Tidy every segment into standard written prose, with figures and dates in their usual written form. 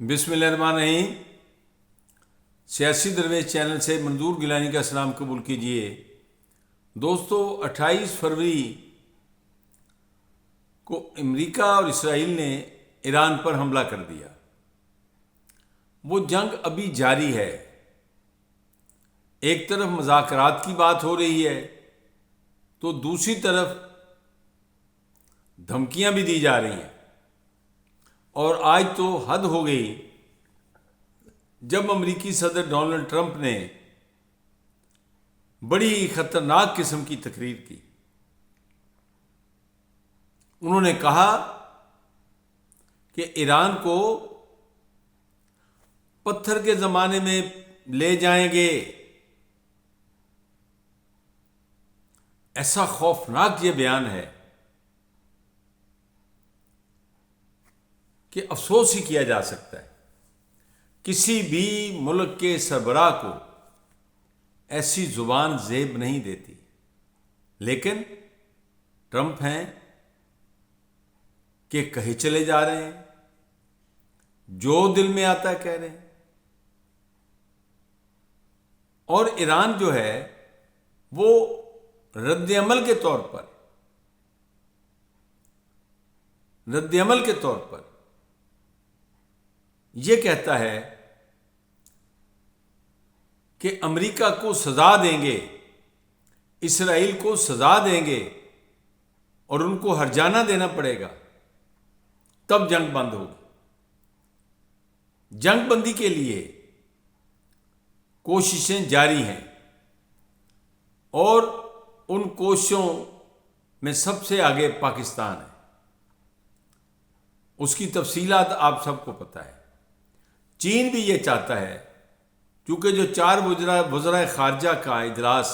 بسم اللہ الرحمن الرحیم۔ سیاسی درویش چینل سے منظور گیلانی کا سلام قبول کیجیے۔ دوستو، 28 فروری کو امریکہ اور اسرائیل نے ایران پر حملہ کر دیا۔ وہ جنگ ابھی جاری ہے۔ ایک طرف مذاکرات کی بات ہو رہی ہے تو دوسری طرف دھمکیاں بھی دی جا رہی ہیں، اور آج تو حد ہو گئی جب امریکی صدر ڈونلڈ ٹرمپ نے بڑی خطرناک قسم کی تقریر کی۔ انہوں نے کہا کہ ایران کو پتھر کے زمانے میں لے جائیں گے۔ ایسا خوفناک یہ بیان ہے کہ افسوس ہی کیا جا سکتا ہے۔ کسی بھی ملک کے سربراہ کو ایسی زبان زیب نہیں دیتی، لیکن ٹرمپ ہیں کہ کہے چلے جا رہے ہیں، جو دل میں آتا ہے کہہ رہے ہیں۔ اور ایران جو ہے وہ رد عمل کے طور پر یہ کہتا ہے کہ امریکہ کو سزا دیں گے، اسرائیل کو سزا دیں گے، اور ان کو ہرجانہ دینا پڑے گا، تب جنگ بند ہوگی۔ جنگ بندی کے لیے کوششیں جاری ہیں، اور ان کوششوں میں سب سے آگے پاکستان ہے۔ اس کی تفصیلات آپ سب کو پتہ ہے۔ چین بھی یہ چاہتا ہے، کیونکہ جو 4 وزرائے خارجہ کا اجلاس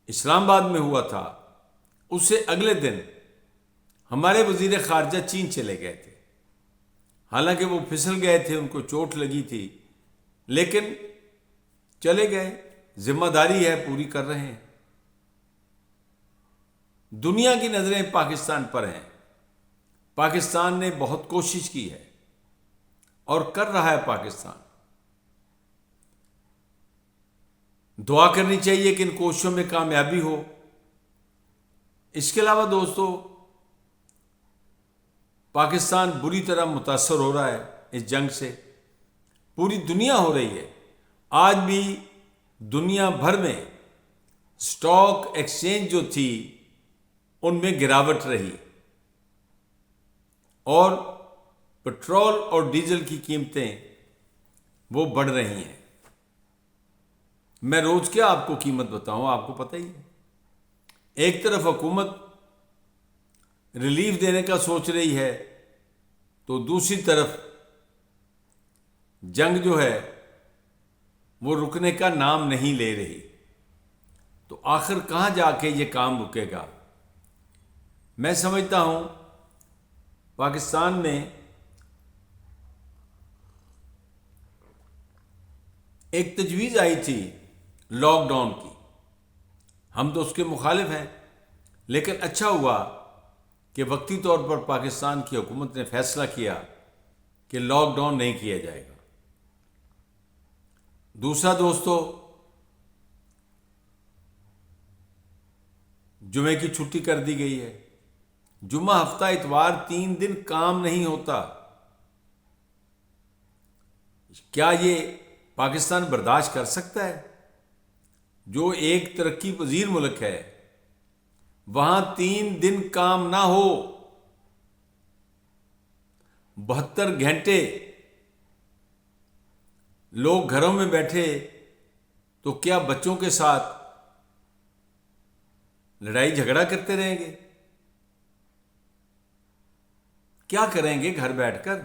اسلام آباد میں ہوا تھا، اس سے اگلے دن ہمارے وزیر خارجہ چین چلے گئے تھے۔ حالانکہ وہ پھسل گئے تھے، ان کو چوٹ لگی تھی، لیکن چلے گئے۔ ذمہ داری ہے، پوری کر رہے ہیں۔ دنیا کی نظریں پاکستان پر ہیں۔ پاکستان نے بہت کوشش کی ہے اور کر رہا ہے۔ پاکستان دعا کرنی چاہیے کہ ان کوششوں میں کامیابی ہو۔ اس کے علاوہ دوستو، پاکستان بری طرح متاثر ہو رہا ہے اس جنگ سے۔ پوری دنیا ہو رہی ہے۔ آج بھی دنیا بھر میں سٹاک ایکسچینج جو تھی ان میں گراوٹ رہی، اور پٹرول اور ڈیزل کی قیمتیں وہ بڑھ رہی ہیں۔ میں روز کیا آپ کو قیمت بتاؤں، آپ کو پتہ ہی ہے۔ ایک طرف حکومت ریلیف دینے کا سوچ رہی ہے، تو دوسری طرف جنگ جو ہے وہ رکنے کا نام نہیں لے رہی۔ تو آخر کہاں جا کے یہ کام رکے گا؟ میں سمجھتا ہوں پاکستان میں ایک تجویز آئی تھی لاک ڈاؤن کی۔ ہم تو اس کے مخالف ہیں، لیکن اچھا ہوا کہ وقتی طور پر پاکستان کی حکومت نے فیصلہ کیا کہ لاک ڈاؤن نہیں کیا جائے گا۔ دوسرا دوستو، جمعے کی چھٹی کر دی گئی ہے۔ جمعہ، ہفتہ، اتوار 3 دن کام نہیں ہوتا۔ کیا یہ پاکستان برداشت کر سکتا ہے؟ جو ایک ترقی پذیر ملک ہے، وہاں 3 دن کام نہ ہو، 72 گھنٹے لوگ گھروں میں بیٹھے، تو کیا بچوں کے ساتھ لڑائی جھگڑا کرتے رہیں گے؟ کیا کریں گے گھر بیٹھ کر؟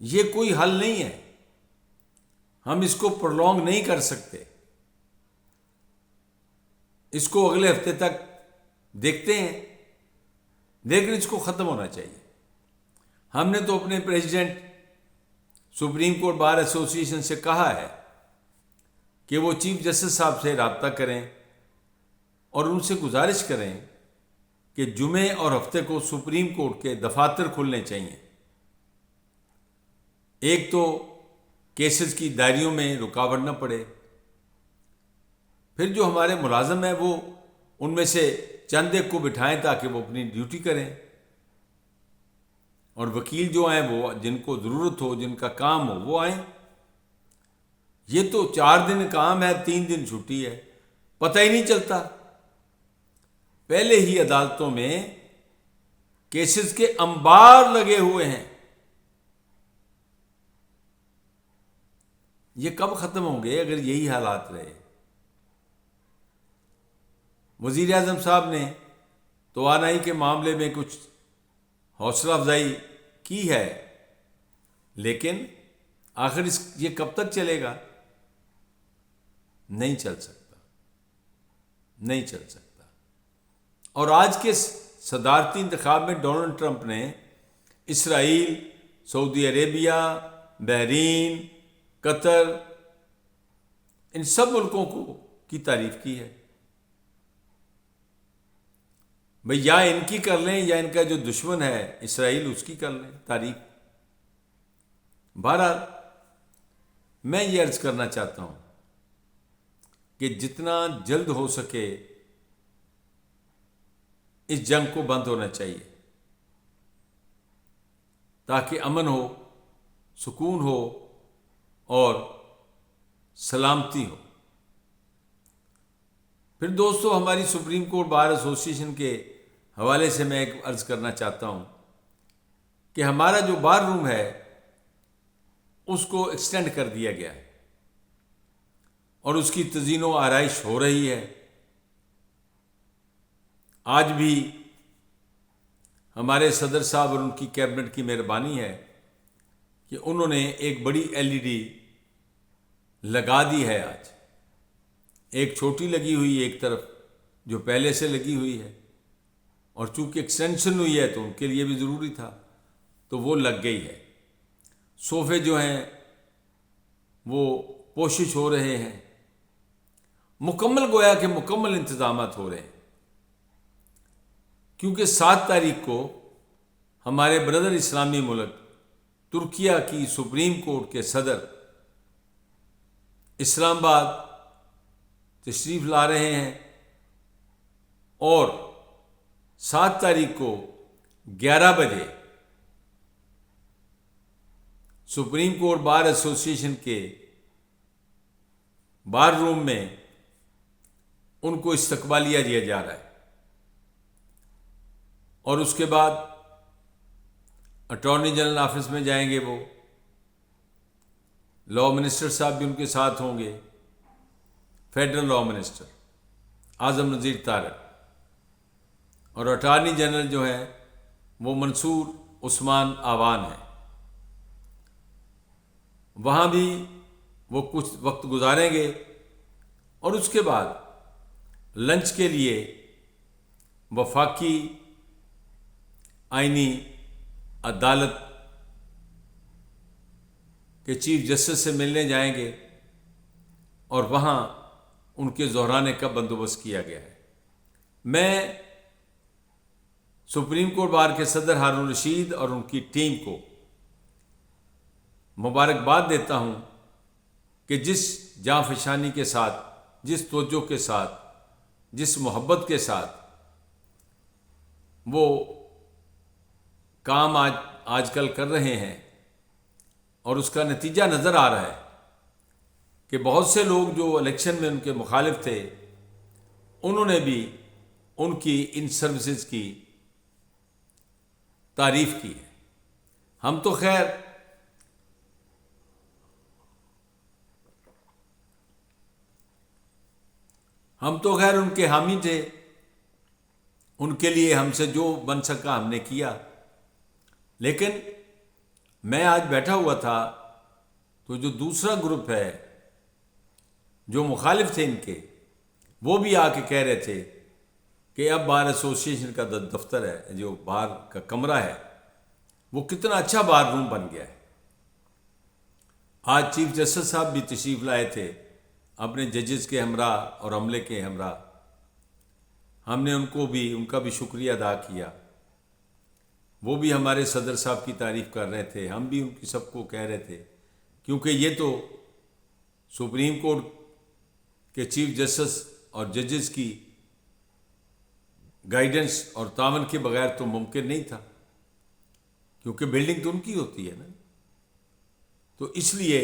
یہ کوئی حل نہیں ہے۔ ہم اس کو پرولونگ نہیں کر سکتے۔ اس کو اگلے ہفتے تک دیکھتے ہیں، لیکن اس کو ختم ہونا چاہیے۔ ہم نے تو اپنے پریزیڈنٹ سپریم کورٹ بار ایسوسی ایشن سے کہا ہے کہ وہ چیف جسٹس صاحب سے رابطہ کریں اور ان سے گزارش کریں کہ جمعے اور ہفتے کو سپریم کورٹ کے دفاتر کھلنے چاہیے۔ ایک تو کیسز کی دائریوں میں رکاوٹ نہ پڑے، پھر جو ہمارے ملازم ہیں وہ ان میں سے چند ایک کو بٹھائیں تاکہ وہ اپنی ڈیوٹی کریں، اور وکیل جو ہیں وہ جن کو ضرورت ہو، جن کا کام ہو، وہ آئیں۔ یہ تو 4 دن کام ہے، 3 دن چھٹی ہے، پتہ ہی نہیں چلتا۔ پہلے ہی عدالتوں میں کیسز کے انبار لگے ہوئے ہیں، یہ کب ختم ہوں گے اگر یہی حالات رہے؟ وزیر اعظم صاحب نے توانائی کے معاملے میں کچھ حوصلہ افزائی کی ہے، لیکن آخر یہ کب تک چلے گا؟ نہیں چل سکتا، نہیں چل سکتا۔ اور آج کے صدارتی انتخاب میں ڈونلڈ ٹرمپ نے اسرائیل، سعودی عربیہ، بحرین، قطر، ان سب ملکوں کی تعریف کی ہے۔ بھئی یا ان کی کر لیں یا ان کا جو دشمن ہے اسرائیل اس کی کر لیں تعریف۔ بہرحال میں یہ عرض کرنا چاہتا ہوں کہ جتنا جلد ہو سکے اس جنگ کو بند ہونا چاہیے، تاکہ امن ہو، سکون ہو اور سلامتی ہو۔ پھر دوستو، ہماری سپریم کورٹ بار ایسوسی ایشن کے حوالے سے میں ایک عرض کرنا چاہتا ہوں کہ ہمارا جو بار روم ہے اس کو ایکسٹینڈ کر دیا گیا ہے اور اس کی تزئین و آرائش ہو رہی ہے۔ آج بھی ہمارے صدر صاحب اور ان کی کیبنٹ کی مہربانی ہے کہ انہوں نے ایک بڑی LED لگا دی ہے۔ آج ایک چھوٹی لگی ہوئی ایک طرف جو پہلے سے لگی ہوئی ہے، اور چونکہ ایکسٹینشن ہوئی ہے تو ان کے لیے بھی ضروری تھا تو وہ لگ گئی ہے۔ صوفے جو ہیں وہ پوشش ہو رہے ہیں، مکمل گویا کہ مکمل انتظامات ہو رہے ہیں، کیونکہ 7 تاریخ کو ہمارے بردر اسلامی ملک ترکیہ کی سپریم کورٹ کے صدر اسلام آباد تشریف لا رہے ہیں، اور 7 تاریخ کو 11 بجے سپریم کورٹ بار ایسوسی ایشن کے بار روم میں ان کو استقبالیہ دیا جا رہا ہے، اور اس کے بعد اٹارنی جنرل آفس میں جائیں گے، وہ لاء منسٹر صاحب بھی ان کے ساتھ ہوں گے، فیڈرل لاء منسٹر اعظم نذیر طارق، اور اٹارنی جنرل جو ہیں وہ منصور عثمان آوان ہیں۔ وہاں بھی وہ کچھ وقت گزاریں گے، اور اس کے بعد لنچ کے لیے وفاقی آئینی عدالت کے چیف جسٹس سے ملنے جائیں گے، اور وہاں ان کے ظہرانے کا بندوبست کیا گیا ہے۔ میں سپریم کورٹ بار کے صدر ہارون رشید اور ان کی ٹیم کو مبارکباد دیتا ہوں کہ جس جانفشانی کے ساتھ، جس توجہ کے ساتھ، جس محبت کے ساتھ وہ کام آج کل کر رہے ہیں، اور اس کا نتیجہ نظر آ رہا ہے کہ بہت سے لوگ جو الیکشن میں ان کے مخالف تھے انہوں نے بھی ان کی ان سروسز کی تعریف کی ہے۔ ہم تو خیر ان کے حامی تھے، ان کے لیے ہم سے جو بن سکا ہم نے کیا، لیکن میں آج بیٹھا ہوا تھا تو جو دوسرا گروپ ہے جو مخالف تھے ان کے، وہ بھی آ کے کہہ رہے تھے کہ اب بار ایسوسی ایشن کا دفتر ہے، جو بار کا کمرہ ہے، وہ کتنا اچھا بار روم بن گیا ہے۔ آج چیف جسٹس صاحب بھی تشریف لائے تھے اپنے ججز کے ہمراہ اور عملے کے ہمراہ، ہم نے ان کا بھی شکریہ ادا کیا۔ وہ بھی ہمارے صدر صاحب کی تعریف کر رہے تھے، ہم بھی ان کی سب کو کہہ رہے تھے، کیونکہ یہ تو سپریم کورٹ کے چیف جسٹس اور ججز کی گائیڈنس اور تعاون کے بغیر تو ممکن نہیں تھا، کیونکہ بلڈنگ تو ان کی ہوتی ہے نا۔ تو اس لیے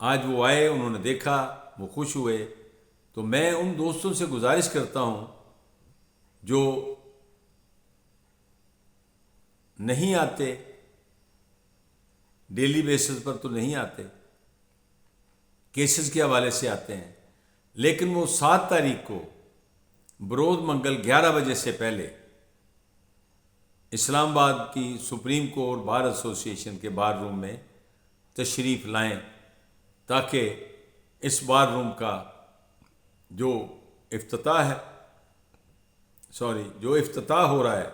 آج وہ آئے، انہوں نے دیکھا، وہ خوش ہوئے۔ تو میں ان دوستوں سے گزارش کرتا ہوں جو نہیں آتے، ڈیلی بیسس پر تو نہیں آتے، کیسز کے حوالے سے آتے ہیں، لیکن وہ 7 تاریخ کو بروز منگل 11 بجے سے پہلے اسلام آباد کی سپریم کورٹ بار ایسوسی ایشن کے بار روم میں تشریف لائیں، تاکہ اس بار روم کا جو افتتاح ہو رہا ہے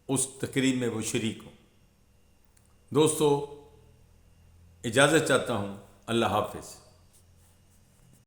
اس تقریب میں وہ شریک ہوں۔ دوستو، اجازت چاہتا ہوں، اللہ حافظ۔